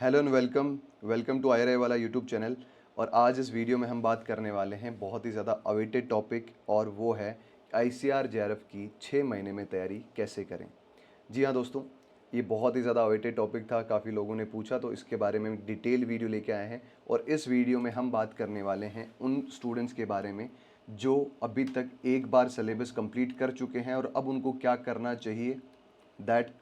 Hello and welcome welcome to I वाला YouTube channel. और आज इस वीडियो में हम बात करने वाले हैं बहुत ही ज़्यादा अवेटेड टॉपिक, और वो है आईसीआर जेआरएफ की 6 महीने में तैयारी कैसे करें। जी हाँ दोस्तों, ये बहुत ही ज़्यादा अवेटेड टॉपिक था, काफ़ी लोगों ने पूछा, तो इसके बारे में डिटेल वीडियो लेके आए हैं। और इस वीडियो में हम बात करने वाले हैं उन स्टूडेंट्स के बारे में जो अभी तक एक बार सिलेबस कंप्लीट कर चुके हैं और अब उनको क्या करना चाहिए, दैट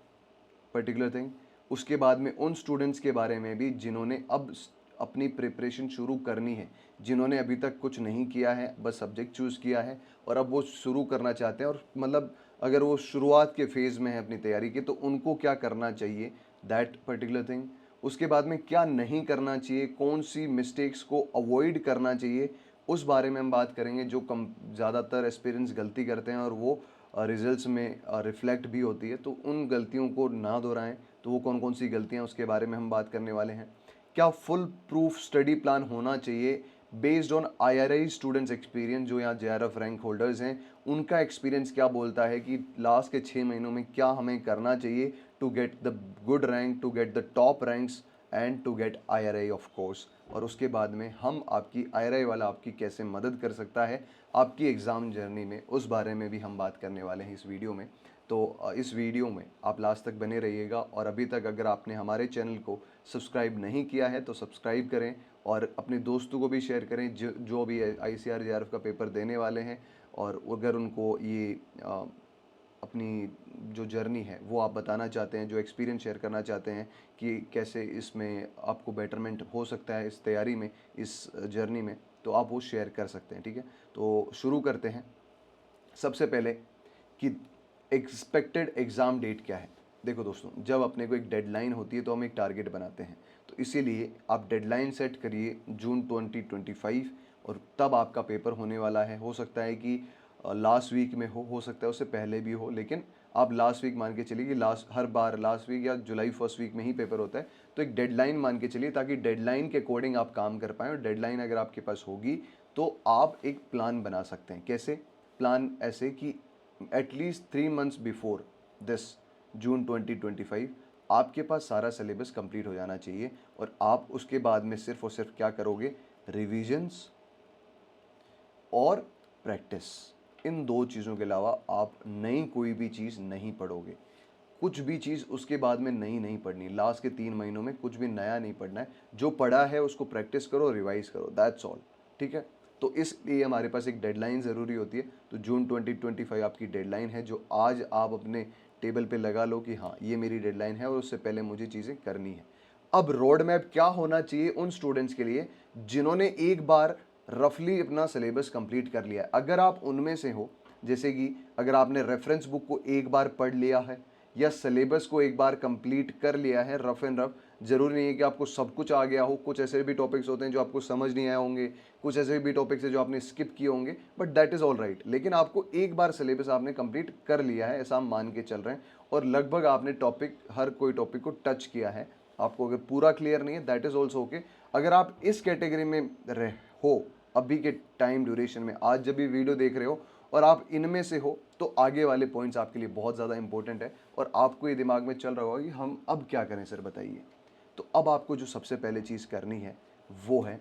पर्टिकुलर थिंग। उसके बाद में उन स्टूडेंट्स के बारे में भी जिन्होंने अब अपनी प्रिपरेशन शुरू करनी है, जिन्होंने अभी तक कुछ नहीं किया है, बस सब्जेक्ट चूज़ किया है और अब वो शुरू करना चाहते हैं, और मतलब अगर वो शुरुआत के फेज़ में है अपनी तैयारी के, तो उनको क्या करना चाहिए, दैट पर्टिकुलर थिंग। उसके बाद में क्या नहीं करना चाहिए, कौन सी मिस्टेक्स को अवॉइड करना चाहिए, उस बारे में हम बात करेंगे। जो कम ज़्यादातर एक्सपीरियंस गलती करते हैं और वो रिजल्ट्स में रिफ्लेक्ट भी होती है, तो उन गलतियों को ना दोहराएं। तो वो कौन कौन सी गलतियां, उसके बारे में हम बात करने वाले हैं। क्या फुल प्रूफ स्टडी प्लान होना चाहिए based on IRI students experience, जो यहाँ जेआरएफ रैंक होल्डर्स हैं, उनका एक्सपीरियंस क्या बोलता है कि लास्ट के 6 महीनों में क्या हमें करना चाहिए to get the good rank, to get the top ranks and to get IRI of course. और उसके बाद में हम आपकी आईआरआई वाला आपकी कैसे मदद कर सकता है आपकी एग्ज़ाम जर्नी में, उस बारे में भी हम बात करने वाले हैं इस वीडियो में। तो इस वीडियो में आप लास्ट तक बने रहिएगा। और अभी तक अगर आपने हमारे चैनल को सब्सक्राइब नहीं किया है तो सब्सक्राइब करें और अपने दोस्तों को भी शेयर करें जो भी आईसीआर जेआरएफ का पेपर देने वाले हैं। और अगर उनको ये अपनी जो जर्नी है वो आप बताना चाहते हैं, जो एक्सपीरियंस शेयर करना चाहते हैं कि कैसे इसमें आपको बेटरमेंट हो सकता है इस तैयारी में, इस जर्नी में, तो आप वो शेयर कर सकते हैं। ठीक है, तो शुरू करते हैं। सबसे पहले कि एक्सपेक्टेड एग्ज़ाम डेट क्या है। देखो दोस्तों, जब अपने को एक डेडलाइन होती है तो हम एक टारगेट बनाते हैं, तो इसीलिए आप डेडलाइन सेट करिए जून 2025, और तब आपका पेपर होने वाला है। हो सकता है कि लास्ट वीक में हो सकता है उससे पहले भी हो, लेकिन आप लास्ट वीक मान के चलिए कि लास्ट हर बार लास्ट वीक या जुलाई फर्स्ट वीक में ही पेपर होता है। तो एक डेडलाइन मान के चलिए, ताकि डेडलाइन के अकॉर्डिंग आप काम कर पाएँ। और डेडलाइन अगर आपके पास होगी तो आप एक प्लान बना सकते हैं। कैसे प्लान? ऐसे कि एटलीस्ट 3 मंथ्स बिफोर दिस जून 2025 आपके पास सारा सिलेबस कंप्लीट हो जाना चाहिए। और आप उसके बाद में सिर्फ और सिर्फ क्या करोगे, रिविजन्स और प्रैक्टिस। इन दो चीज़ों के अलावा आप नई कोई भी चीज़ नहीं पढ़ोगे। कुछ भी चीज़ उसके बाद में नई नहीं पढ़नी। लास्ट के 3 महीनों में कुछ भी नया नहीं पढ़ना है। जो पढ़ा है उसको प्रैक्टिस करो, रिवाइज करो, दैट्स ऑल। ठीक है, तो इसलिए हमारे पास एक डेडलाइन ज़रूरी होती है। तो जून 2025 आपकी डेडलाइन है, जो आज आप अपने टेबल पे लगा लो कि हाँ ये मेरी डेडलाइन है और उससे पहले मुझे चीज़ें करनी है। अब रोड मैप क्या होना चाहिए उन स्टूडेंट्स के लिए जिन्होंने एक बार रफली अपना सिलेबस कंप्लीट कर लिया है। अगर आप उनमें से हो, जैसे कि अगर आपने रेफरेंस बुक को एक बार पढ़ लिया है या सिलेबस को एक बार कंप्लीट कर लिया है रफ एंड रफ, जरूरी नहीं है कि आपको सब कुछ आ गया हो। कुछ ऐसे भी टॉपिक्स होते हैं जो आपको समझ नहीं आए होंगे, कुछ ऐसे भी टॉपिक्स है जो आपने स्किप किए होंगे, but that is all right. लेकिन आपको एक बार सिलेबस आपने कंप्लीट कर लिया है, ऐसा हम मान के चल रहे हैं, और लगभग आपने टॉपिक हर कोई टॉपिक को टच किया है। आपको अगर पूरा क्लियर नहीं है, दैट इज़ ऑल्सो ओके। अगर आप इस कैटेगरी में रहे हो अभी के टाइम ड्यूरेशन में, आज जब भी वीडियो देख रहे हो और आप इनमें से हो, तो आगे वाले पॉइंट्स आपके लिए बहुत ज़्यादा इंपॉर्टेंट है। और आपको ये दिमाग में चल रहा होगा कि हम अब क्या करें सर, बताइए। तो अब आपको जो सबसे पहले चीज़ करनी है वो है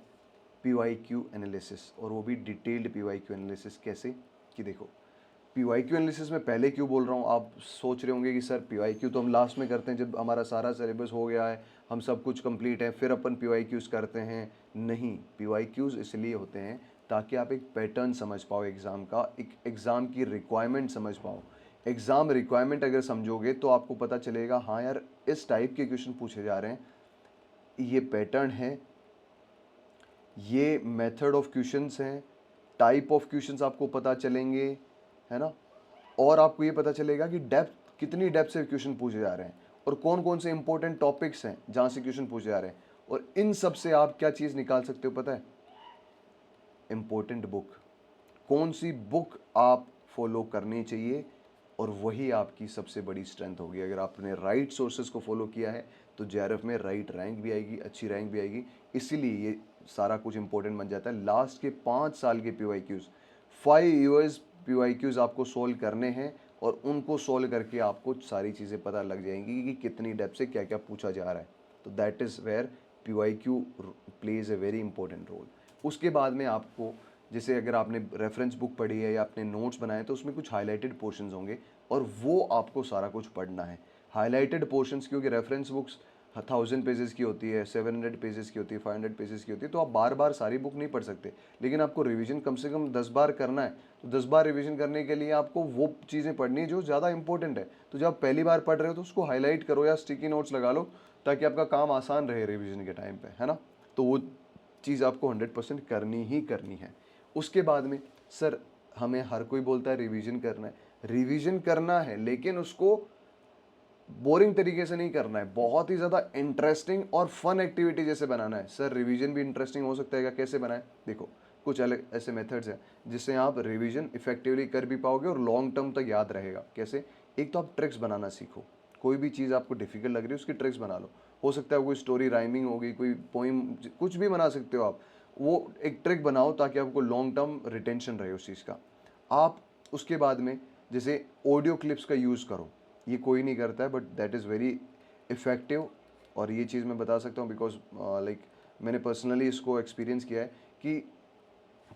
PYQ एनालिसिस, और वो भी डिटेल्ड PYQ एनालिसिस। कैसे कि देखो, PYQ एनालिसिस में पहले क्यों बोल रहा हूँ, आप सोच रहे होंगे कि सर PYQ तो हम लास्ट में करते हैं जब हमारा सारा सिलेबस हो गया है, हम सब कुछ कंप्लीट है, फिर अपन PYQs करते हैं। नहीं, PYQs इसलिए होते हैं ताकि आप एक पैटर्न समझ पाओ एग्ज़ाम का, एक एग्ज़ाम की रिक्वायरमेंट समझ पाओ। एग्ज़ाम रिक्वायरमेंट अगर समझोगे तो आपको पता चलेगा हाँ यार, इस टाइप के क्वेश्चन पूछे जा रहे हैं, ये पैटर्न है, ये मेथड ऑफ क्वेश्चंस हैं, टाइप ऑफ क्वेश्चंस आपको पता चलेंगे, है ना। और आपको ये पता चलेगा कि डेप्थ, कितनी डेप्थ से क्वेश्चन पूछे जा रहे हैं, और कौन कौन से इंपॉर्टेंट टॉपिक्स हैं जहाँ से क्वेश्चन पूछे जा रहे हैं। और इन सब से आप क्या चीज़ निकाल सकते हो पता है, इंपॉर्टेंट बुक। कौन सी बुक आप फॉलो करनी चाहिए, और वही आपकी सबसे बड़ी स्ट्रेंथ होगी। अगर आपने राइट सोर्सेज को फॉलो किया है तो जेआरएफ में राइट रैंक भी आएगी, अच्छी रैंक भी आएगी। इसीलिए ये सारा कुछ इंपॉर्टेंट बन जाता है। लास्ट के 5 साल के PYQs, 5 years PYQs आपको सोल्व करने हैं, और उनको सोल्व करके आपको सारी चीज़ें पता लग जाएंगी कि कितनी डेप्थ से क्या क्या पूछा जा रहा है। तो that is where PYQ plays a very important role. उसके बाद में आपको, जैसे अगर आपने रेफरेंस बुक पढ़ी है या आपने नोट्स बनाए तो उसमें कुछ हाईलाइटेड पोर्शंस होंगे और वो आपको सारा कुछ पढ़ना है। हाईलाइटेड पोर्शंस, क्योंकि रेफरेंस बुक्स 1000 पेजेस की होती है, 700 पेजेस की होती है, 500 पेजेस की होती है, तो आप बार बार सारी बुक नहीं पढ़ सकते। लेकिन आपको रिवीजन कम से कम 10 बार करना है, तो 10 बार रिवीजन करने के लिए आपको वो चीज़ें पढ़नी है जो ज़्यादा इंपॉर्टेंट है। तो जब आप पहली बार पढ़ रहे हो तो उसको हाईलाइट करो या स्टिकी नोट्स लगा लो, ताकि आपका काम आसान रहे रिवीजन के टाइम पे, है ना। तो वो चीज़ आपको 100% करनी ही करनी है। उसके बाद में सर, हमें हर कोई बोलता है रिवीजन करना है, रिवीजन करना है, लेकिन उसको बोरिंग तरीके से नहीं करना है, बहुत ही ज़्यादा इंटरेस्टिंग और फन एक्टिविटी जैसे बनाना है। सर रिवीजन भी इंटरेस्टिंग हो सकता है क्या, कैसे बनाए? देखो, कुछ अलग ऐसे मेथड्स हैं जिससे आप रिवीजन इफेक्टिवली कर भी पाओगे और लॉन्ग टर्म तक याद रहेगा। कैसे? एक तो आप ट्रिक्स बनाना सीखो। कोई भी चीज़ आपको डिफिकल्ट लग रही है उसकी ट्रिक्स बना लो। हो सकता है कोई स्टोरी राइमिंग होगी, कोई पोइम, कुछ भी बना सकते हो आप। वो एक ट्रिक बनाओ ताकि आपको लॉन्ग टर्म रिटेंशन रहे उस चीज़ का। आप उसके बाद में जैसे ऑडियो क्लिप्स का यूज़ करो। ये कोई नहीं करता है but that is very effective. और ये चीज़ मैं बता सकता हूँ बिकॉज लाइक मैंने पर्सनली इसको एक्सपीरियंस किया है कि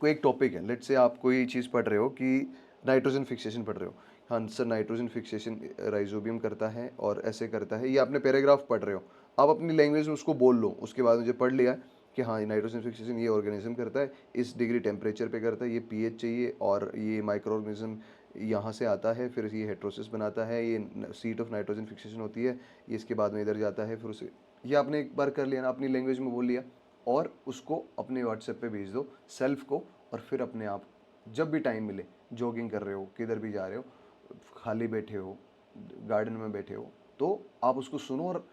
कोई एक टॉपिक है, लेट्स से आप कोई चीज़ पढ़ रहे हो कि नाइट्रोजन फिक्सेशन पढ़ रहे हो। हाँ सर, नाइट्रोजन फिक्सेशन राइजोबियम करता है और ऐसे करता है, ये आपने पैराग्राफ पढ़ रहे हो। आप अपनी लैंग्वेज में उसको बोल लो। उसके बाद मुझे पढ़ लिया कि हाँ, ये नाइट्रोजन फिक्सेशन ये ऑर्गेनिज्म करता है, इस डिग्री टेम्परेचर पे करता है, ये पीएच चाहिए, और ये माइक्रो ऑर्गेनिज्म यहाँ से आता है, फिर ये हेट्रोसिस बनाता है, ये सीट ऑफ नाइट्रोजन फिक्सेशन होती है, ये इसके बाद में इधर जाता है, फिर उसे, ये आपने एक बार कर लिया ना, अपनी लैंग्वेज में बोल लिया, और उसको अपने व्हाट्सएप पे भेज दो सेल्फ को। और फिर अपने आप जब भी टाइम मिले, जॉगिंग कर रहे हो, किधर भी जा रहे हो, खाली बैठे हो, गार्डन में बैठे हो, तो आप उसको सुनो और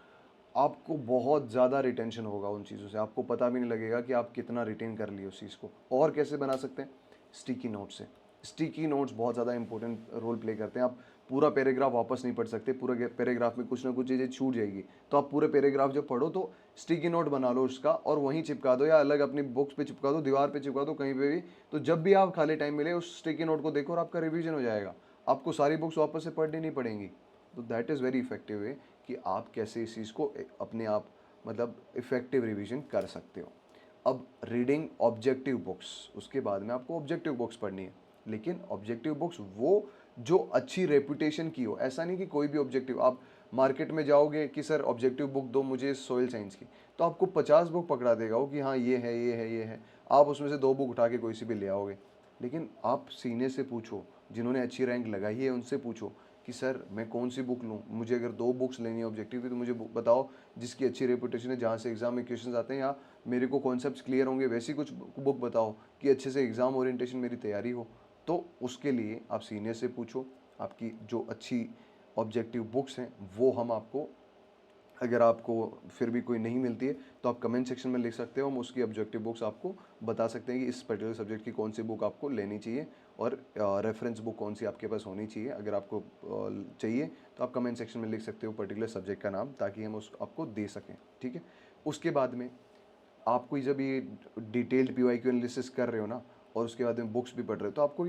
आपको बहुत ज़्यादा रिटेंशन होगा उन चीज़ों से। आपको पता भी नहीं लगेगा कि आप कितना रिटेन कर लिए उस चीज़ को। और कैसे बना सकते हैं? स्टिकी नोट से। स्टिकी नोट्स बहुत ज़्यादा इंपॉर्टेंट रोल प्ले करते हैं। आप पूरा पैराग्राफ वापस नहीं पढ़ सकते, पूरे पैराग्राफ में कुछ ना कुछ चीज़ें छूट जाएगी। तो आप पूरे पैराग्राफ जब पढ़ो तो स्टिकी नोट बना लो उसका, और वहीं चिपका दो, या अलग अपनी बुक्स पे चिपका दो, दीवार पे चिपका दो, कहीं पे भी। तो जब भी आप खाली टाइम मिले उस स्टिकी नोट को देखो और आपका रिवीजन हो जाएगा। आपको सारी बुक्स वापस से पढ़नी नहीं पड़ेंगी। तो that is very effective way कि आप कैसे इस चीज़ को अपने आप मतलब इफेक्टिव रिवीजन कर सकते हो। अब रीडिंग ऑब्जेक्टिव बुक्स, उसके बाद में आपको ऑब्जेक्टिव बुक्स पढ़नी है। लेकिन ऑब्जेक्टिव बुक्स वो जो अच्छी रेपुटेशन की हो। ऐसा नहीं कि कोई भी ऑब्जेक्टिव, आप मार्केट में जाओगे कि सर ऑब्जेक्टिव बुक दो मुझे सॉइल साइंस की, तो आपको 50 बुक पकड़ा देगा वो कि हाँ ये है, ये है, ये है। आप उसमें से 2 बुक उठा के कोई सी भी ले आओगे। लेकिन आप सीनियर से पूछो, जिन्होंने अच्छी रैंक लगाई है उनसे पूछो कि सर मैं कौन सी बुक लूँ, मुझे अगर 2 बुक्स लेनी है ऑब्जेक्टिव की, तो मुझे बताओ जिसकी अच्छी रेपुटेशन है, जहाँ से एग्जाम में क्वेश्चन आते हैं, या मेरे को कॉन्सेप्ट्स क्लियर होंगे, वैसी कुछ बुक बताओ कि अच्छे से एग्जाम ओरिएंटेशन मेरी तैयारी हो। तो उसके लिए आप सीनियर से पूछो। आपकी जो अच्छी ऑब्जेक्टिव बुक्स हैं वो हम आपको, अगर आपको फिर भी कोई नहीं मिलती है तो आप कमेंट सेक्शन में लिख सकते हो, हम उसकी ऑब्जेक्टिव बुक्स आपको बता सकते हैं कि इस पर्टिकुलर सब्जेक्ट की कौन सी बुक आपको लेनी चाहिए, और रेफरेंस बुक कौन सी आपके पास होनी चाहिए। अगर आपको चाहिए तो आप कमेंट सेक्शन में लिख सकते हो पर्टिकुलर सब्जेक्ट का नाम, ताकि हम उस आपको दे सकें। ठीक है। उसके बाद में आपको जब ये डिटेल्ड PYQ एनालिसिस कर रहे हो ना, और उसके बाद में बुक्स भी पढ़ रहे हो, तो आपको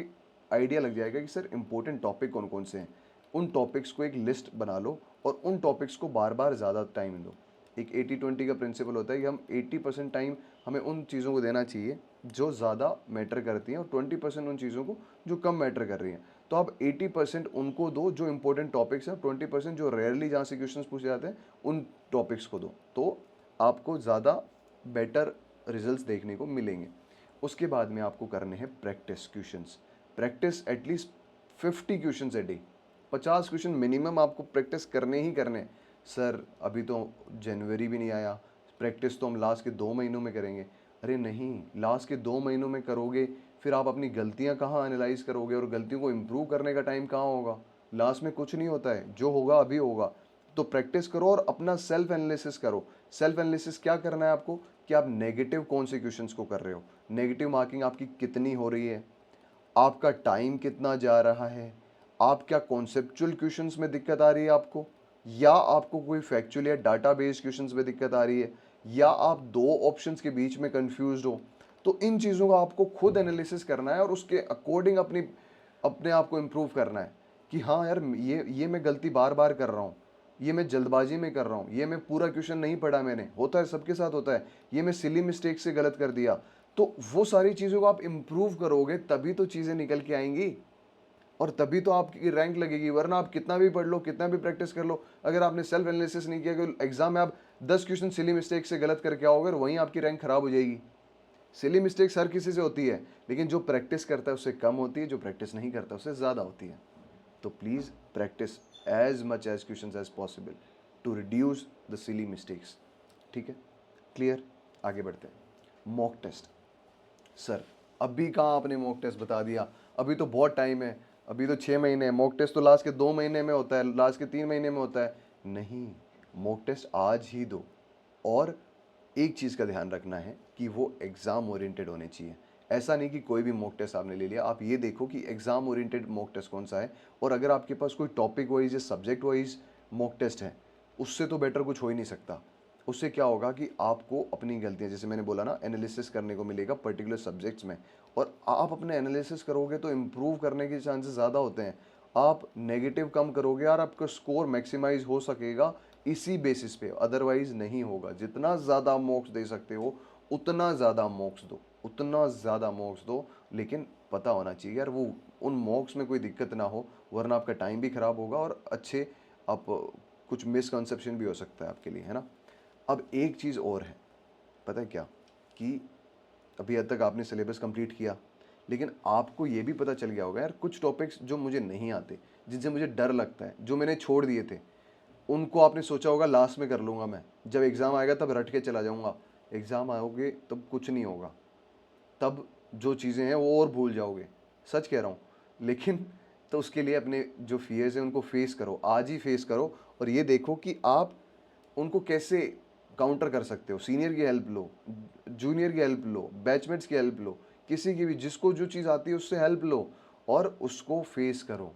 आइडिया लग जाएगा कि सर इंपॉर्टेंट टॉपिक कौन कौन से हैं। उन टॉपिक्स को एक लिस्ट बना लो और उन टॉपिक्स को बार बार ज़्यादा टाइम दो। एक 80-20 का प्रिंसिपल होता है कि हम 80% टाइम हमें उन चीज़ों को देना चाहिए जो ज़्यादा मैटर करती हैं, और 20% उन चीज़ों को जो कम मैटर कर रही हैं। तो आप 80% उनको दो जो इंपॉर्टेंट टॉपिक्स हैं, 20% जो रेयरली जहाँ से क्वेश्चन पूछे जाते हैं उन टॉपिक्स को दो। तो आपको ज़्यादा बेटर रिजल्ट्स देखने को मिलेंगे। उसके बाद में आपको करने हैं practice questions. Practice at least 50 questions a day. 50 question minimum आपको प्रैक्टिस करने ही करने। सर अभी तो जनवरी भी नहीं आया, प्रैक्टिस तो हम लास्ट के 2 महीनों में करेंगे। अरे नहीं, लास्ट के 2 महीनों में करोगे फिर आप अपनी गलतियां कहाँ एनालाइज करोगे, और गलतियों को इम्प्रूव करने का टाइम कहाँ होगा? लास्ट में कुछ नहीं होता है, जो होगा अभी होगा। तो प्रैक्टिस करो और अपना सेल्फ एनालिसिस करो। सेल्फ एनालिसिस क्या करना है आपको, कि आप नेगेटिव कौन से क्वेश्चंस को कर रहे हो, नेगेटिव मार्किंग आपकी कितनी हो रही है, आपका टाइम कितना जा रहा है, आप क्या कॉन्सेप्चुअल क्वेश्चंस में दिक्कत आ रही है आपको, या आपको कोई फैक्चुअल या डाटा बेस्ड क्वेश्चंस में दिक्कत आ रही है, या आप दो ऑप्शंस के बीच में कंफ्यूज्ड हो। तो इन चीज़ों का आपको खुद एनालिसिस करना है और उसके अकॉर्डिंग अपने आप को इम्प्रूव करना है कि हाँ यार, ये मैं गलती बार बार कर रहा हूँ, ये मैं जल्दबाजी में कर रहा हूँ, ये मैं पूरा क्वेश्चन नहीं पढ़ा मैंने, होता है, सबके साथ होता है, ये मैं सिली मिस्टेक से गलत कर दिया। तो वो सारी चीज़ों को आप इम्प्रूव करोगे तभी तो चीज़ें निकल के आएंगी और तभी तो आपकी रैंक लगेगी। वरना आप कितना भी पढ़ लो, कितना भी प्रैक्टिस कर लो, अगर आपने सेल्फ एनालिसिस नहीं किया कि एग्जाम में आप 10 क्वेश्चन सिली मिस्टेक से गलत करके आओगे और वहीं आपकी रैंक खराब हो जाएगी। सिली मिस्टेक्स हर किसी से होती है, लेकिन जो प्रैक्टिस करता है उससे कम होती है, जो प्रैक्टिस नहीं करता उससे ज़्यादा होती है। तो please practice as much as question as possible to reduce the silly mistakes. ठीक है, क्लियर? आगे बढ़ते हैं। Mock test. सर अभी कहाँ आपने मॉक टेस्ट बता दिया, अभी तो बहुत टाइम है, अभी तो 6 महीने है, मॉक टेस्ट तो लास्ट के 2 महीने में होता है, लास्ट के 3 महीने में होता है। नहीं, मॉक टेस्ट आज ही दो। और एक चीज़ का ध्यान रखना है कि वो एग्ज़ाम ओरिएंटेड होने चाहिए। ऐसा नहीं कि कोई भी मॉक टेस्ट आपने ले लिया। आप ये देखो कि एग्ज़ाम ओरिएंटेड मॉक टेस्ट कौन सा है, और अगर आपके पास कोई टॉपिक वाइज या सब्जेक्ट वाइज मॉक टेस्ट है, उससे तो बेटर कुछ हो ही नहीं सकता। उससे क्या होगा कि आपको अपनी गलतियाँ, जैसे मैंने बोला ना, एनालिसिस करने को मिलेगा पर्टिकुलर सब्जेक्ट्स में, और आप अपने एनालिसिस करोगे तो इम्प्रूव करने के चांसेस ज़्यादा होते हैं। आप नेगेटिव कम करोगे और आपका स्कोर मैक्सिमाइज हो सकेगा इसी बेसिस पे, अदरवाइज नहीं होगा। जितना ज़्यादा मॉक्स दे सकते हो उतना ज़्यादा मॉक्स दो, उतना ज़्यादा मॉक्स दो, लेकिन पता होना चाहिए यार वो उन मॉक्स में कोई दिक्कत ना हो, वरना आपका टाइम भी ख़राब होगा और अच्छे आप कुछ मिसकंसेप्शन भी हो सकता है आपके लिए, है ना। अब एक चीज़ और है, पता है क्या, कि अभी हद तक आपने सिलेबस कंप्लीट किया, लेकिन आपको ये भी पता चल गया होगा यार कुछ टॉपिक्स जो मुझे नहीं आते, जिनसे मुझे डर लगता है, जो मैंने छोड़ दिए थे, उनको आपने सोचा होगा लास्ट में कर लूँगा मैं, जब एग्ज़ाम आएगा तब रट के चला जाऊँगा। एग्ज़ाम आओगे तब कुछ नहीं होगा, तब जो चीज़ें हैं वो और भूल जाओगे, सच कह रहा हूँ। लेकिन तो उसके लिए अपने जो फ़ियर्स हैं उनको फेस करो, आज ही फेस करो, और ये देखो कि आप उनको कैसे काउंटर कर सकते हो। सीनियर की हेल्प लो, जूनियर की हेल्प लो, बैचमेट्स की हेल्प लो, किसी की भी, जिसको जो चीज़ आती है उससे हेल्प लो और उसको फेस करो,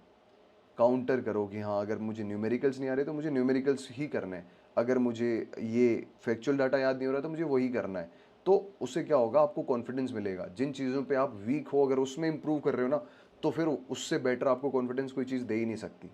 काउंटर करो कि हाँ अगर मुझे न्यूमेरिकल्स नहीं आ रहे तो मुझे न्यूमेरिकल्स ही करना है, अगर मुझे ये फैक्चुअल डाटा याद नहीं हो रहा तो मुझे वही करना है। तो उससे क्या होगा, आपको कॉन्फिडेंस मिलेगा। जिन चीज़ों पे आप वीक हो अगर उसमें इंप्रूव कर रहे हो ना, तो फिर उससे बेटर आपको कॉन्फिडेंस कोई चीज़ दे ही नहीं सकती,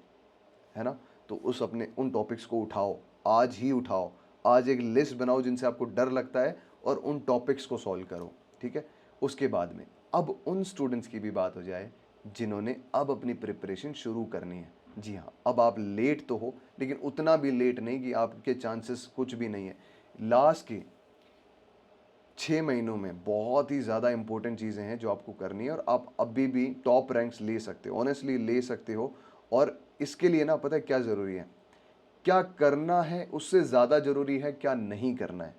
है ना। तो उस अपने उन टॉपिक्स को उठाओ, आज ही उठाओ, आज एक लिस्ट बनाओ जिनसे आपको डर लगता है और उन टॉपिक्स को सॉल्व करो, ठीक है। उसके बाद में अब उन स्टूडेंट्स की भी बात हो जाए जिन्होंने अब अपनी प्रिपरेशन शुरू करनी है। जी हाँ, अब आप लेट तो हो, लेकिन उतना भी लेट नहीं कि आपके चांसेस कुछ भी नहीं है। लास्ट के 6 महीनों में बहुत ही ज़्यादा इंपॉर्टेंट चीज़ें हैं जो आपको करनी है, और आप अभी भी टॉप रैंक्स ले सकते हो, ऑनेस्टली ले सकते हो। और इसके लिए ना पता है क्या ज़रूरी है, क्या करना है उससे ज़्यादा ज़रूरी है क्या नहीं करना है।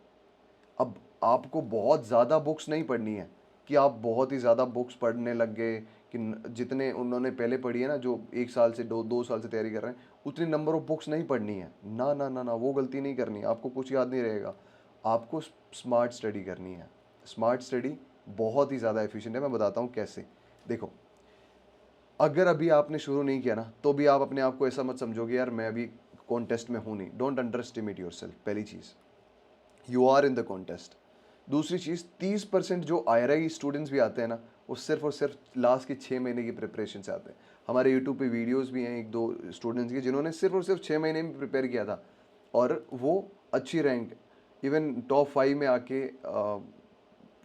अब आपको बहुत ज़्यादा बुक्स नहीं पढ़नी है कि आप बहुत ही ज़्यादा बुक्स पढ़ने लग गए कि जितने उन्होंने पहले पढ़ी है ना, जो 1 साल से 2 साल से तैयारी कर रहे हैं, उतनी नंबर ऑफ बुक्स नहीं पढ़नी है। ना ना ना ना, वो गलती नहीं करनी है, आपको कुछ याद नहीं रहेगा। आपको स्मार्ट स्टडी करनी है। स्मार्ट स्टडी बहुत ही ज़्यादा एफिशिएंट है, मैं बताता हूँ कैसे। देखो, अगर अभी आपने शुरू नहीं किया ना, तो भी आप अपने आप को ऐसा मत समझोगे यार मैं अभी कॉन्टेस्ट में हूँ नहीं। Don't underestimate yourself, पहली चीज़, you are in the contest. दूसरी चीज़, 30% जो IRI स्टूडेंट्स भी आते हैं ना, वो सिर्फ और सिर्फ लास्ट के 6 महीने की प्रिपरेशन से आते हैं। हमारे यूट्यूब पे वीडियोस भी हैं 1-2 स्टूडेंट्स की जिन्होंने सिर्फ और सिर्फ 6 महीने में प्रिपेयर किया था, और वो अच्छी रैंक, इवन टॉप 5 में आके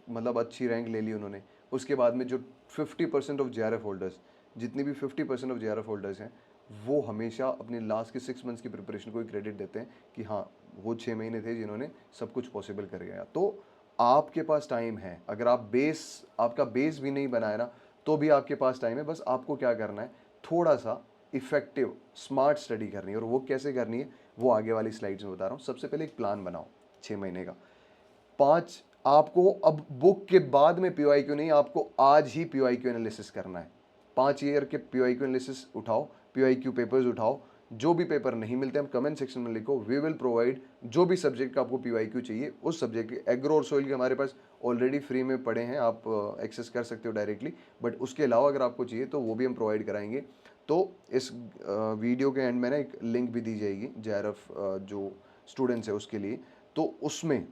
मतलब अच्छी रैंक ले ली उन्होंने। उसके बाद में जो 50% ऑफ JRF होल्डर्स, जितनी भी 50% ऑफ JRF होल्डर्स हैं, वो हमेशा अपने लास्ट के 6 मंथ्स की प्रिपरेशन को ही क्रेडिट देते हैं कि हाँ वो 6 महीने थे जिन्होंने सब कुछ पॉसिबल कर गया। तो आपके पास टाइम है, अगर आप आपका बेस भी नहीं बनाया ना, तो भी आपके पास टाइम है। बस आपको क्या करना है, थोड़ा सा इफेक्टिव स्मार्ट स्टडी करनी है, और वो कैसे करनी है वो आगे वाली स्लाइड्स में बता रहा हूँ। सबसे पहले एक प्लान बनाओ 6 महीने का। 5, आपको अब बुक के बाद में PYQ नहीं, आपको आज ही PYQ एनालिसिस करना है। 5 ईयर के PYQ एनालिसिस उठाओ, PYQ पेपर्स उठाओ। जो भी पेपर नहीं मिलते हम कमेंट सेक्शन में लिखो, वी विल प्रोवाइड। जो भी सब्जेक्ट का आपको PYQ चाहिए उस सब्जेक्ट के, एग्रो और सोइल के हमारे पास ऑलरेडी फ्री में पड़े हैं, आप एक्सेस कर सकते हो डायरेक्टली। बट उसके अलावा अगर आपको चाहिए तो वो भी हम प्रोवाइड कराएंगे। तो इस वीडियो के एंड में ना एक लिंक भी दी जाएगी JRF जो स्टूडेंट्स है उसके लिए। तो उसमें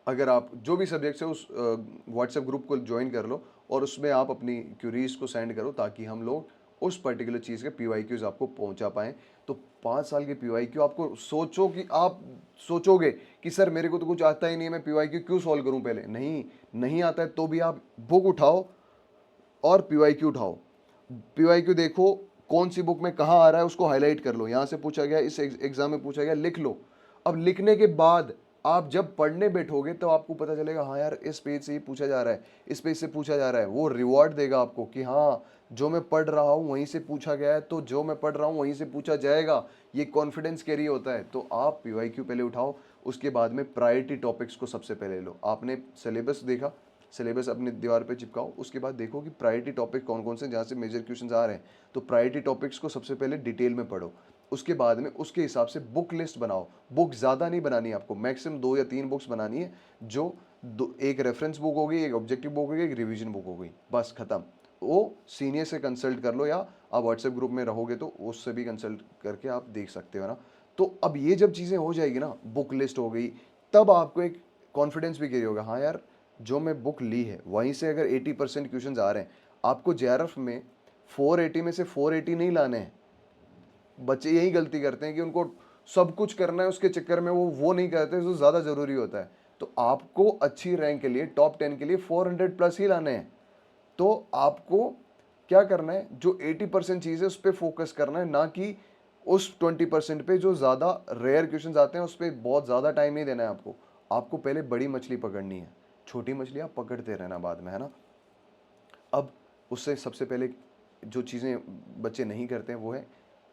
अगर आप जो भी सब्जेक्ट्स है उस व्हाट्सएप ग्रुप को ज्वाइन कर लो, और उसमें आप अपनी क्यूरीज को सेंड करो ताकि हम लोग उस पर्टिकुलर चीज़ के PYQs आपको पहुंचा पाएँ। तो 5 साल के पीवाईक्यू आपको सोचो कि आप सोचोगे कि सर मेरे को तो कुछ आता ही नहीं है, मैं पीवाईक्यू क्यों सॉल्व करूं पहले? नहीं, नहीं आता है तो भी आप बुक उठाओ और पीवाईक्यू उठाओ। पीवाईक्यू देखो कौन सी बुक में कहाँ आ रहा है, उसको हाईलाइट कर लो। यहाँ से पूछा गया, इस एग्जाम में पूछा गया, लिख लो। अब लिखने के बाद आप जब पढ़ने बैठोगे तो आपको पता चलेगा हाँ यार इस पेज से ही पूछा जा रहा है, इस पेज से पूछा जा रहा है। वो रिवॉर्ड देगा आपको कि हाँ जो मैं पढ़ रहा हूँ वहीं से पूछा गया है, तो जो मैं पढ़ रहा हूँ वहीं से पूछा जाएगा, ये कॉन्फिडेंस कैरी होता है। तो आप पीवाईक्यू पहले उठाओ, उसके बाद में प्रायोरिटी टॉपिक्स को सबसे पहले लो। आपने सिलेबस देखा, सिलेबस अपनी दीवार पे चिपकाओ, उसके बाद देखो कि प्रायोरिटी टॉपिक कौन कौन से जहाँ से मेजर क्वेश्चंस आ रहे हैं। तो प्रायोरिटी टॉपिक्स को सबसे पहले डिटेल में पढ़ो। उसके बाद में उसके हिसाब से बुक लिस्ट बनाओ। बुक ज़्यादा नहीं बनानी है आपको, मैक्सिमम 2 या 3 बुक्स बनानी है, जो एक रेफरेंस बुक होगी, एक ऑब्जेक्टिव बुक होगी, एक रिवीजन बुक होगी, बस खत्म। वो सीनियर से कंसल्ट कर लो, या आप व्हाट्सएप ग्रुप में रहोगे तो उससे भी कंसल्ट करके आप देख सकते हो ना। तो अब ये जब चीज़ें हो जाएगी ना, बुक लिस्ट हो गई, तब आपको एक कॉन्फिडेंस भी क्रिएट होगा, हाँ यार जो मैं बुक ली है वहीं से अगर 80% क्वेश्चंस आ रहे हैं। आपको जेआरएफ में 480 में से 480 नहीं लाने हैं। बच्चे यही गलती करते हैं कि उनको सब कुछ करना है, उसके चक्कर में वो नहीं करते जो ज़्यादा ज़रूरी होता है। तो आपको अच्छी रैंक के लिए, टॉप 10 के लिए 400 प्लस ही लाने हैं। तो आपको क्या करना है, जो 80% चीज़ है उस पर फोकस करना है, ना कि उस 20% पे जो ज़्यादा रेयर क्वेश्चंस आते हैं उस पर बहुत ज़्यादा टाइम नहीं देना है आपको। आपको पहले बड़ी मछली पकड़नी है, छोटी मछली आप पकड़ते रहना बाद में, है ना। अब उससे सबसे पहले जो चीज़ें बच्चे नहीं करते हैं वो है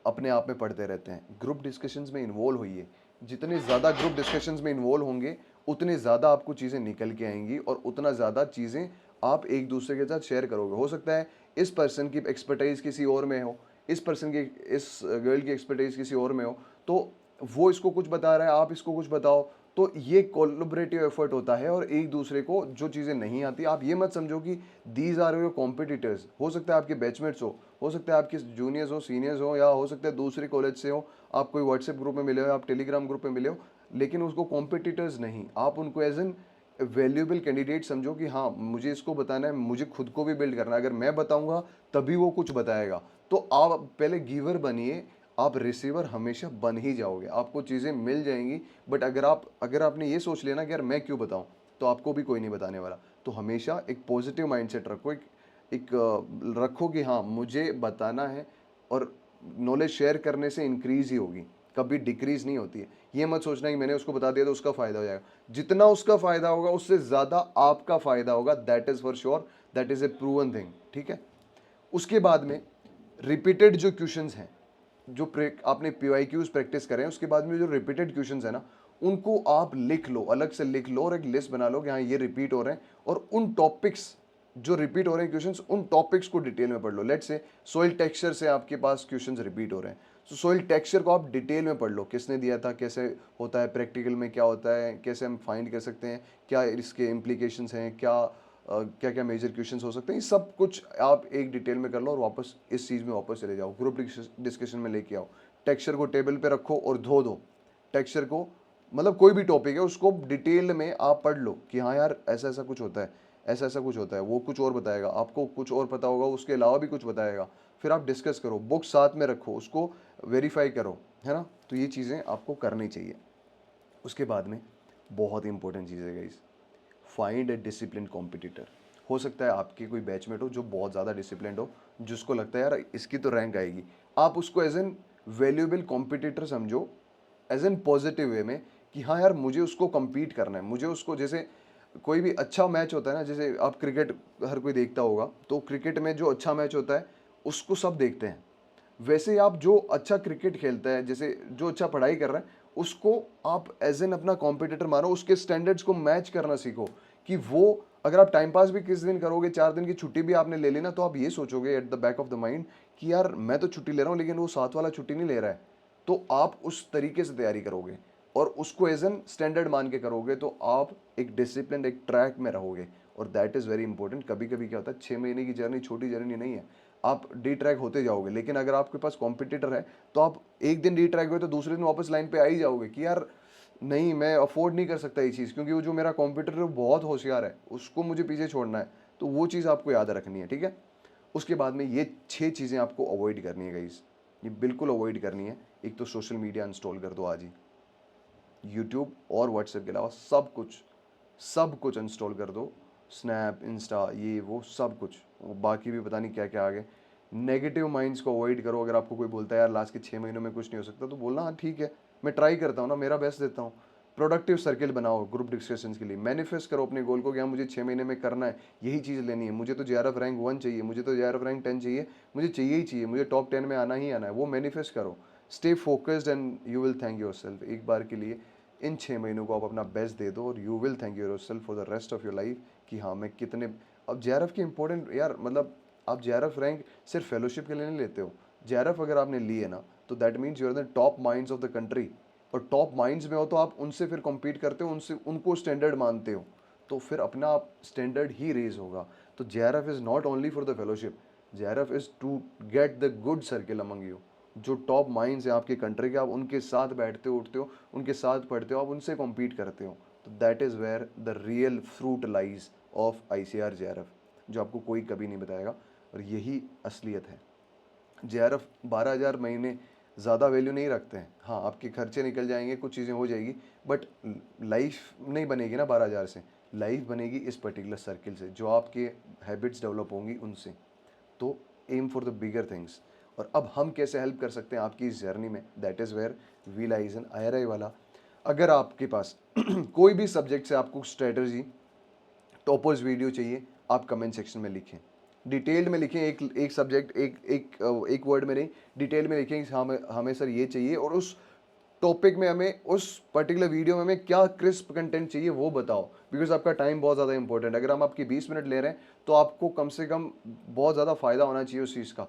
अपने आप में पढ़ते रहते हैं। ग्रुप डिस्कशंस में इन्वॉल्व होइए। जितने ज़्यादा ग्रुप डिस्कशंस में इन्वॉल्व होंगे उतने ज़्यादा आपको चीज़ें निकल के आएंगी और उतना ज़्यादा चीज़ें आप एक दूसरे के साथ शेयर करोगे। हो सकता है इस पर्सन की एक्सपर्टाइज किसी और में हो, इस पर्सन की, इस गर्ल की एक्सपर्टाइज किसी और में हो, तो वो इसको कुछ बता रहा है, आप इसको कुछ बताओ। तो ये कोलैबोरेटिव एफर्ट होता है और एक दूसरे को जो चीज़ें नहीं आती, आप ये मत समझो कि दीज आर योर कॉम्पिटिटर्स। हो सकता है आपके बैचमेट्स हो सकता है आपके जूनियर्स हो, सीनियर्स हो, या हो सकता है दूसरे कॉलेज से हो, आप कोई व्हाट्सएप ग्रुप में मिले हो, आप टेलीग्राम ग्रुप में मिले हो, लेकिन उसको कॉम्पिटिटर्स नहीं, आप उनको एज एन वैल्यूएबल कैंडिडेट समझो कि हाँ मुझे इसको बताना है, मुझे खुद को भी बिल्ड करना है। अगर मैं बताऊंगा तभी वो कुछ बताएगा। तो आप पहले गिवर बनिए, आप रिसीवर हमेशा बन ही जाओगे, आपको चीज़ें मिल जाएंगी। बट अगर आपने ये सोच लिया ना कि यार मैं क्यों बताऊं, तो आपको भी कोई नहीं बताने वाला। तो हमेशा एक पॉजिटिव माइंडसेट रखो, रखो कि हाँ मुझे बताना है, और नॉलेज शेयर करने से इंक्रीज ही होगी, कभी डिक्रीज नहीं होती है। ये मत सोचना कि मैंने उसको बता दिया तो उसका फायदा हो जाएगा। जितना उसका फायदा होगा उससे ज़्यादा आपका फायदा होगा, that is for sure, that is a proven thing, ठीक है। उसके बाद में रिपीटेड जो क्वेश्चंस हैं, जो आपने पीवाईक्यूज प्रैक्टिस करें, उसके बाद में जो रिपीटेड क्वेश्चंस है ना, उनको आप लिख लो, अलग से लिख लो और एक लिस्ट बना लो कि हाँ ये रिपीट हो रहे हैं। और उन टॉपिक्स जो रिपीट हो रहे हैं क्वेश्चंस, उन टॉपिक्स को डिटेल में पढ़ लो। लेट्स से सोइल टेक्सचर से आपके पास क्वेश्चंस रिपीट हो रहे हैं, तो सोइल टेक्सचर को आप डिटेल में पढ़ लो, किसने दिया था, कैसे होता है, प्रैक्टिकल में क्या होता है, कैसे हम फाइंड कर सकते हैं, क्या इसके इम्प्लीकेशंस हैं, क्या क्या मेजर क्वेश्चंस हो सकते हैं, ये सब कुछ आप एक डिटेल में कर लो और वापस इस चीज़ में वापस चले जाओ, ग्रुप डिस्कशन में लेके आओ। टेक्सचर को टेबल पे रखो और धो दो टेक्सचर को, मतलब कोई भी टॉपिक है उसको डिटेल में आप पढ़ लो कि हाँ यार ऐसा ऐसा कुछ होता है, ऐसा ऐसा कुछ होता है। वो कुछ और बताएगा, आपको कुछ और पता होगा, उसके अलावा भी कुछ बताएगा, फिर आप डिस्कस करो, बुक साथ में रखो, उसको वेरीफाई करो, है ना। तो ये चीज़ें आपको करनी चाहिए। उसके बाद में बहुत ही इंपॉर्टेंट चीज़ है गाइस, फाइंड ए डिसिप्लिन कॉम्पिटिटर। हो सकता है आपके कोई बैचमेट हो जो बहुत ज़्यादा डिसिप्लिन हो, जिसको लगता है यार इसकी तो रैंक आएगी, आप उसको एज एन वैल्यूएबल कॉम्पिटिटर समझो, एज एन पॉजिटिव वे में कि हाँ यार मुझे उसको compete करना है, मुझे उसको, जैसे कोई भी अच्छा मैच होता है ना, जैसे आप क्रिकेट हर कोई देखता होगा, तो क्रिकेट में जो अच्छा मैच होता है उसको सब देखते हैं। वैसे ही आप जो अच्छा क्रिकेट खेलता है, जैसे जो अच्छा पढ़ाई कर रहा है, उसको आप एज एन अपना कॉम्पिटिटर मानो, उसके स्टैंडर्ड्स को मैच करना सीखो। कि वो, अगर आप टाइम पास भी किस दिन करोगे, 4 दिन की छुट्टी भी आपने ले ली ना, तो आप ये सोचोगे at the back of the mind कि यार मैं तो छुट्टी ले रहा हूँ लेकिन वो साथ वाला छुट्टी नहीं ले रहा है। तो आप उस तरीके से तैयारी करोगे और उसको एज एन स्टैंडर्ड मान के करोगे, तो आप एक डिसिप्लिन, एक ट्रैक में रहोगे। और दैट इज़ वेरी इंपॉर्टेंट। कभी कभी क्या होता है, 6 महीने की जर्नी छोटी जर्नी नहीं है, आप डी ट्रैक होते जाओगे। लेकिन अगर आपके पास कॉम्पिटिटर है तो आप एक दिन डी ट्रैक हुए तो दूसरे दिन वापस लाइन पे आ ही जाओगे कि यार नहीं, मैं अफोर्ड नहीं कर सकता ये चीज़, क्योंकि वो जो मेरा कॉम्पिटिटर है वो बहुत होशियार है, उसको मुझे पीछे छोड़ना है। तो वो चीज़ आपको याद रखनी है, ठीक है। उसके बाद में ये 6 चीज़ें आपको अवॉइड करनी है गाइस, ये बिल्कुल अवॉइड करनी है। एक तो सोशल मीडिया इंस्टॉल कर दो आज ही, यूट्यूब और व्हाट्सएप के अलावा सब कुछ इंस्टॉल कर दो, स्नैप, इंस्टा, ये वो सब कुछ, बाकी भी पता नहीं क्या क्या आ गए। नेगेटिव माइंड्स को अवॉइड करो। अगर आपको कोई बोलता है यार लास्ट के 6 महीनों में कुछ नहीं हो सकता, तो बोलना हाँ ठीक है, मैं ट्राई करता हूँ ना, मेरा बेस्ट देता हूँ। प्रोडक्टिव सर्किल बनाओ ग्रुप डिस्कशन के लिए, मैनिफेस्ट करो अपने गोल को कि हाँ मुझे 6 महीने में करना है, यही चीज़ लेनी है, मुझे तो JRF रैंक 1 चाहिए, मुझे तो JRF रैंक 10 चाहिए, मुझे चाहिए ही चाहिए, मुझे टॉप 10 में आना ही आना है। वो मैनिफेस्ट करो, stay focused and you will thank your self. एक बार के लिए इन 6 महीनों को आप अपना बेस्ट दे दो और you will thank your self for the rest of your life कि हाँ मैं कितने। अब JRF के इंपॉर्टेंट यार, मतलब आप JRF रैंक सिर्फ फेलोशिप के लिए नहीं लेते हो। JRF अगर आपने ली है ना, तो that means you are the top minds of the country, और टॉप माइंड्स में हो तो आप उनसे फिर कम्पीट करते हो, उनसे उनको स्टैंडर्ड मानते हो, तो फिर अपना आप स्टैंडर्ड ही रेज होगा। तो JRF is not only for the fellowship, JRF is to get the good circle among you. जो टॉप माइंड्स हैं आपकी कंट्री के, आप उनके साथ बैठते हो, उठते हो, उनके साथ पढ़ते हो, आप उनसे कॉम्पीट करते हो। तो that is where the real fruit lies of ICAR JRF, जो आपको कोई कभी नहीं बताएगा, और यही असलियत है। JRF 12,000 महीने ज़्यादा वैल्यू नहीं रखते हैं। हाँ, आपके खर्चे निकल जाएंगे, कुछ चीज़ें हो जाएगी, बट लाइफ नहीं बनेगी ना 12,000 से। लाइफ बनेगी इस पर्टिकुलर सर्किल से, जो आपके हैबिट्स डेवलप होंगी उनसे। तो aim for the bigger things. और अब हम कैसे हेल्प कर सकते हैं आपकी इस जर्नी में, that is where we lies an IRI वाला। अगर आपके पास कोई भी सब्जेक्ट से आपको स्ट्रेटजी टॉपर्स वीडियो चाहिए, आप कमेंट सेक्शन में लिखें, डिटेल्ड में लिखें, एक सब्जेक्ट एक वर्ड में नहीं, डिटेल में लिखें कि हमें सर ये चाहिए, और उस टॉपिक में हमें उस पर्टिकुलर वीडियो में हमें क्या क्रिस्प कंटेंट चाहिए वो बताओ। बिकॉज आपका टाइम बहुत ज़्यादा इंपॉर्टेंट है। अगर हम आपकी 20 मिनट ले रहे हैं तो आपको कम से कम बहुत ज़्यादा फ़ायदा होना चाहिए उस चीज़ का,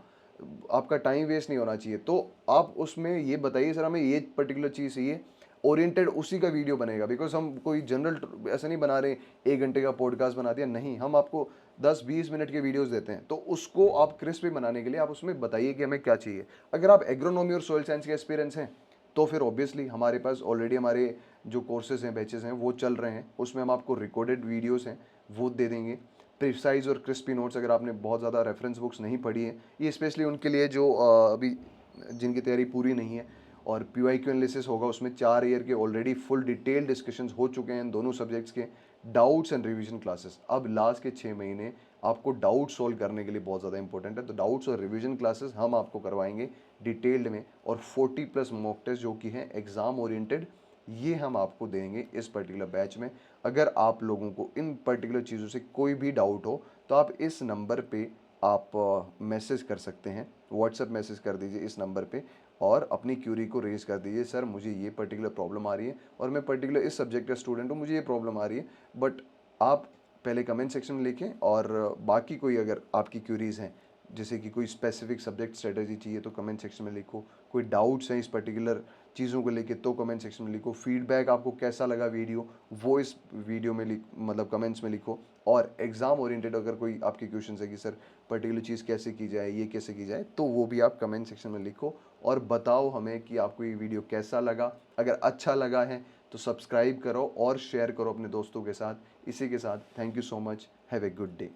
आपका टाइम वेस्ट नहीं होना चाहिए। तो आप उसमें ये बताइए सर हमें ये पर्टिकुलर चीज़ चाहिए, ओरिएंटेड उसी का वीडियो बनेगा। बिकॉज हम कोई जनरल ऐसा नहीं बना रहे 1 घंटे का पॉडकास्ट बना दिया, नहीं, हम आपको 10-20 मिनट के वीडियोस देते हैं। तो उसको आप क्रिस्पी बनाने के लिए आप उसमें बताइए कि हमें क्या चाहिए। अगर आप एग्रोनॉमी और सोइल साइंस के एक्सपीरियंस हैं तो फिर ऑब्वियसली हमारे पास ऑलरेडी हमारे जो कोर्सेज हैं, बैचेस हैं, वो चल रहे हैं, उसमें हम आपको रिकॉर्डेड वीडियोस हैं वो दे देंगे। प्रिसाइज और क्रिस्पी नोट्स, अगर आपने बहुत ज़्यादा रेफरेंस बुक्स नहीं पढ़ी है, ये स्पेशली उनके लिए जो अभी जिनकी तैयारी पूरी नहीं है। और PYQ एनालिसिस होगा, उसमें 4 ईयर के ऑलरेडी फुल डिटेल डिस्कशंस हो चुके हैं इन दोनों सब्जेक्ट्स के। डाउट्स एंड रिवीजन क्लासेस, अब लास्ट के 6 महीने आपको डाउट सॉल्व करने के लिए बहुत ज़्यादा इंपॉर्टेंट है। तो डाउट्स और रिवीजन क्लासेस हम आपको करवाएंगे डिटेल्ड में, और 40+ मॉक टेस्ट जो कि हैं एग्ज़ाम ओरिएंटेड, ये हम आपको देंगे इस पर्टिकुलर बैच में। अगर आप लोगों को इन पर्टिकुलर चीज़ों से कोई भी डाउट हो तो आप इस नंबर पे आप मैसेज कर सकते हैं, व्हाट्सएप मैसेज कर दीजिए इस नंबर पे, और अपनी क्यूरी को रेज कर दीजिए, सर मुझे ये पर्टिकुलर प्रॉब्लम आ रही है और मैं पर्टिकुलर इस सब्जेक्ट का स्टूडेंट हूँ, मुझे ये प्रॉब्लम आ रही है। बट आप पहले कमेंट सेक्शन में लिखें, और बाकी कोई अगर आपकी क्यूरीज़ हैं, जैसे कि कोई स्पेसिफिक सब्जेक्ट स्ट्रेटजी चाहिए तो कमेंट सेक्शन में लिखो, कोई डाउट्स हैं इस पर्टिकुलर चीज़ों को लेके तो कमेंट सेक्शन में लिखो, फीडबैक आपको कैसा लगा वीडियो वो इस वीडियो में मतलब कमेंट्स में लिखो। और एग्ज़ाम ओरिएंटेड अगर कोई आपके क्वेश्चन है कि सर पर्टिकुलर चीज़ कैसे की जाए, ये कैसे की जाए, तो वो भी आप कमेंट सेक्शन में लिखो और बताओ हमें कि आपको ये वीडियो कैसा लगा। अगर अच्छा लगा है तो सब्सक्राइब करो और शेयर करो अपने दोस्तों के साथ। इसी के साथ thank you so much, have a good day.